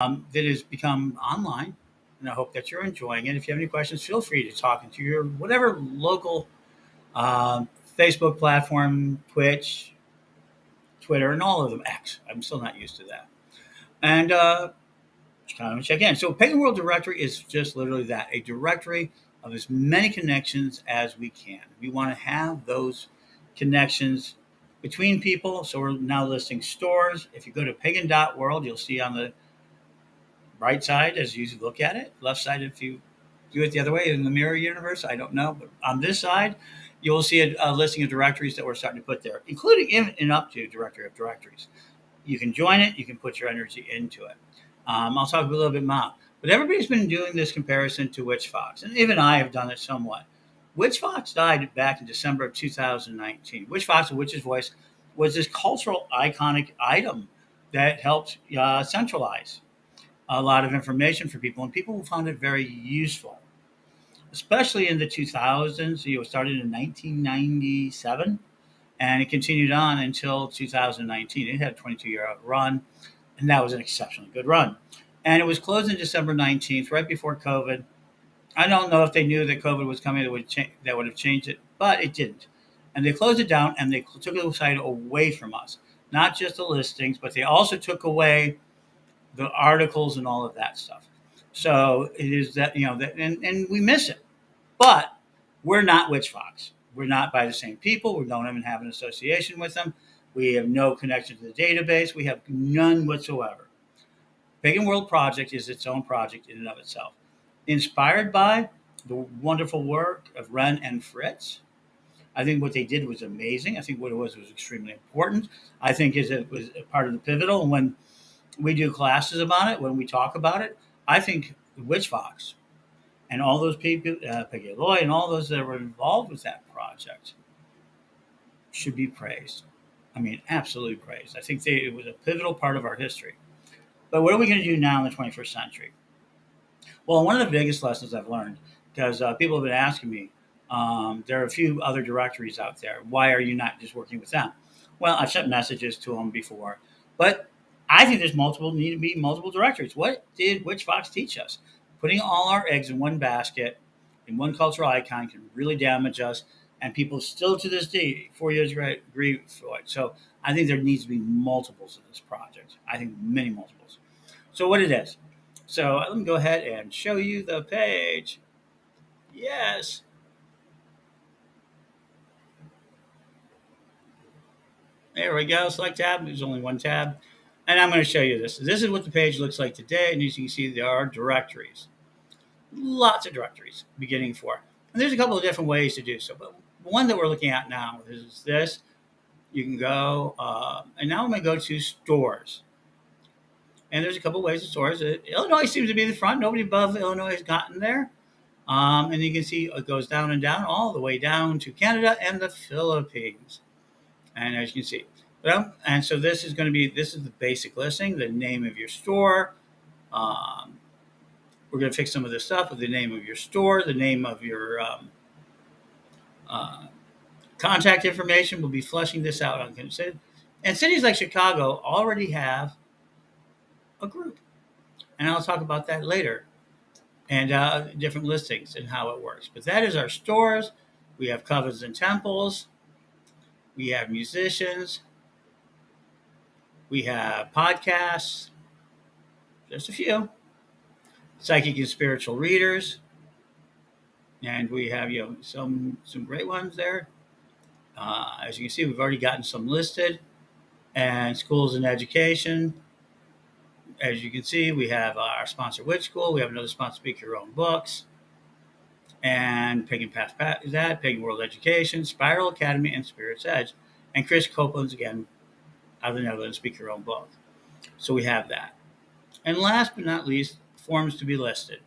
that has become online, and I hope that you're enjoying it. If you have any questions, feel free to talk into your whatever local Facebook platform, Twitch, Twitter, and all of them. X. I'm still not used to that. And just kind of check in. So, Pagan World Directory is just literally that, a directory of as many connections as we can. We want to have those connections between people. So, we're now listing stores. If you go to pagan.world, you'll see on the right side as you look at it, left side if you do it the other way in the mirror universe, I don't know. But on this side, you will see a listing of directories that we're starting to put there, including in and up to directory of directories. You can join it. You can put your energy into it. I'll talk a little bit more. But everybody's been doing this comparison to Witchvox, and even I have done it somewhat. Witchvox died back in December of 2019. Witchvox, a witch's voice, was this cultural iconic item that helped centralize a lot of information for people, and people found it very useful, especially in the 2000s. It started in 1997, and it continued on until 2019. It had a 22-year run, and that was an exceptionally good run. And it was closed on December 19th, right before COVID. I don't know if they knew that COVID was coming that would have changed it, but it didn't. And they closed it down, and they took the site away from us. Not just the listings, but they also took away the articles and all of that stuff. So it is that, and we miss it. But we're not Witchvox. We're not by the same people. We don't even have an association with them. We have no connection to the database. We have none whatsoever. Pagan World Project is its own project in and of itself. Inspired by the wonderful work of Wren and Fritz. I think what they did was amazing. I think what it was extremely important. I think it was a part of the pivotal. And when we do classes about it, when we talk about it, I think Witchvox and all those people, Peggy Lloyd and all those that were involved with that project should be praised. I mean, absolutely praised. I think it was a pivotal part of our history. But what are we going to do now in the 21st century? Well, one of the biggest lessons I've learned, because people have been asking me, there are a few other directories out there. Why are you not just working with them? Well, I've sent messages to them before, but I think need to be multiple directories. What did Witchvox teach us? Putting all our eggs in one basket, in one cultural icon, can really damage us, and people still to this day, 4 years agree for it. So I think there needs to be multiples of this project. I think many multiples. So what it is. So let me go ahead and show you the page. Yes. There we go. Select tab. There's only one tab. And I'm going to show you this. This is what the page looks like today. And as you can see, there are directories. Lots of directories beginning for. And there's a couple of different ways to do so. But the one that we're looking at now is this. You can go, and now I'm going to go to stores. And there's a couple of ways to stores. Illinois seems to be the front. Nobody above Illinois has gotten there. And you can see it goes down and down, all the way down to Canada and the Philippines. And as you can see, and so this is the basic listing, the name of your store. We're going to fix some of this stuff with the name of your store, the name of your contact information. We'll be fleshing this out on Consider. And cities like Chicago already have a group. And I'll talk about that later. And different listings and how it works. But that is our stores. We have covens and temples. We have musicians. We have podcasts. Just a few. Psychic and spiritual readers. And we have some great ones there. As you can see, we've already gotten some listed. And schools and education. As you can see, we have our sponsor, Witch School. We have another sponsor, Speak Your Own Books. And Pagan Path, Pagan World Education, Spiral Academy, and Spirit's Edge. And Chris Copeland's, again, out of the Netherlands, Speak Your Own Book. So we have that. And last but not least, forms to be listed.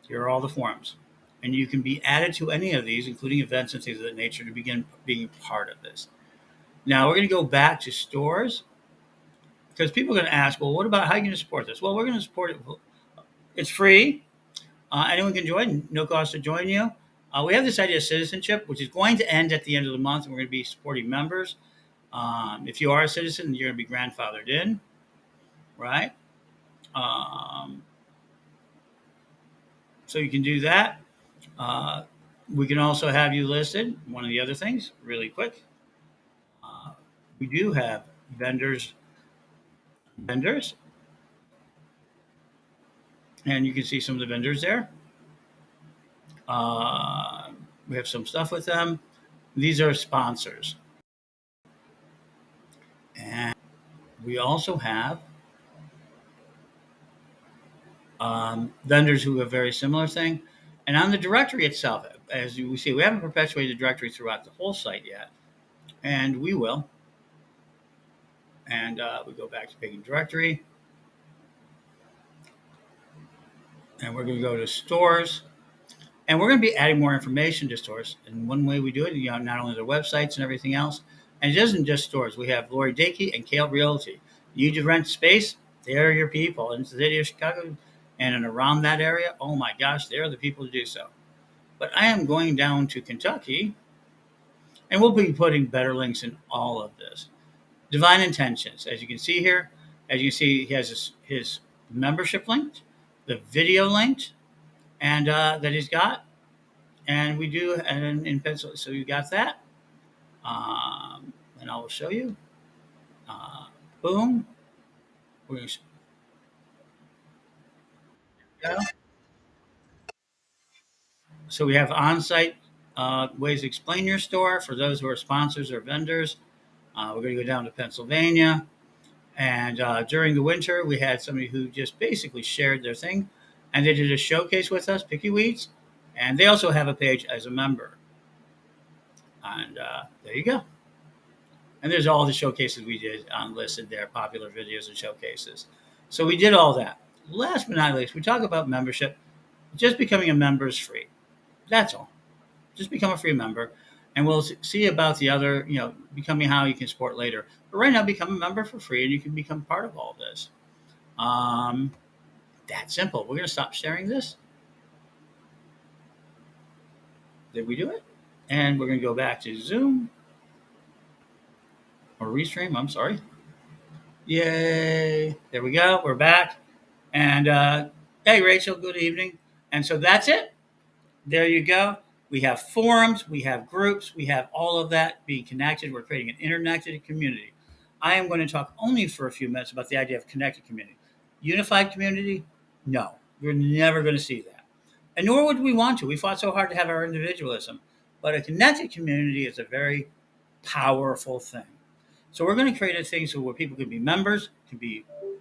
Here are all the forms. And you can be added to any of these, including events and things of that nature, to begin being part of this. Now, we're going to go back to stores. Because people are going to ask, well, what about how are you going to support this? Well, we're going to support it. It's free. Anyone can join. No cost to join you. We have this idea of citizenship, which is going to end at the end of the month, and we're going to be supporting members. If you are a citizen, you're going to be grandfathered in, right? Um, so you can do that. Uh, we can also have you listed. One of the other things, really quick, uh, we do have vendors, and you can see some of the vendors there. Uh, we have some stuff with them. These are sponsors, and we also have vendors who have very similar thing. And on the directory itself, as you see, we haven't perpetuated the directory throughout the whole site yet, and we will. And we go back to Pagan Directory, and we're going to go to stores, and we're going to be adding more information to stores. And one way we do it, not only their websites and everything else, and it isn't just stores. We have Lori Dakey and Kale Realty. You just rent space, they're your people. In the city of Chicago and around that area, oh my gosh, they're the people to do so. But I am going down to Kentucky, and we'll be putting better links in all of this. Divine Intentions, as you can see here, as you can see, he has his membership linked, the video linked, and that he's got, and we do, and in pencil. So you got that, and I will show you. Boom. We're going to go. So we have on-site ways to explain your store for those who are sponsors or vendors. We're going to go down to Pennsylvania. And during the winter, we had somebody who just basically shared their thing. And they did a showcase with us, Picky Weeds. And they also have a page as a member. And there you go. And there's all the showcases we did listed there, popular videos and showcases. So we did all that. Last but not least, we talk about membership. Just becoming a member is free. That's all. Just become a free member, and we'll see about the other, becoming how you can support later. But right now, become a member for free, and you can become part of all this. That's simple. We're going to stop sharing this. Did we do it? And we're going to go back to Zoom or Restream. I'm sorry. Yay. There we go. We're back. And hey, Rachel, good evening. And so that's it. There you go. We have forums, we have groups, we have all of that being connected. We're creating an interconnected community. I am going to talk only for a few minutes about the idea of connected community. Unified community? No, we're never going to see that. And nor would we want to. We fought so hard to have our individualism. But a connected community is a very powerful thing. So we're going to create a thing so where people can be members,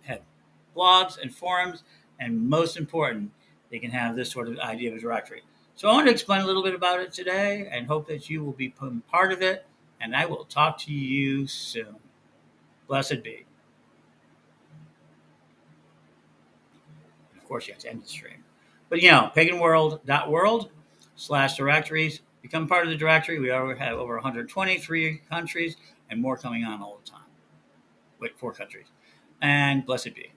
have blogs and forums, and most important, they can have this sort of idea of a directory. So I want to explain a little bit about it today and hope that you will be part of it. And I will talk to you soon. Blessed be. And of course, you have to end the stream. But, paganworld.world/directories. Become part of the directory. We already have over 123 countries and more coming on all the time. 4 countries. And blessed be.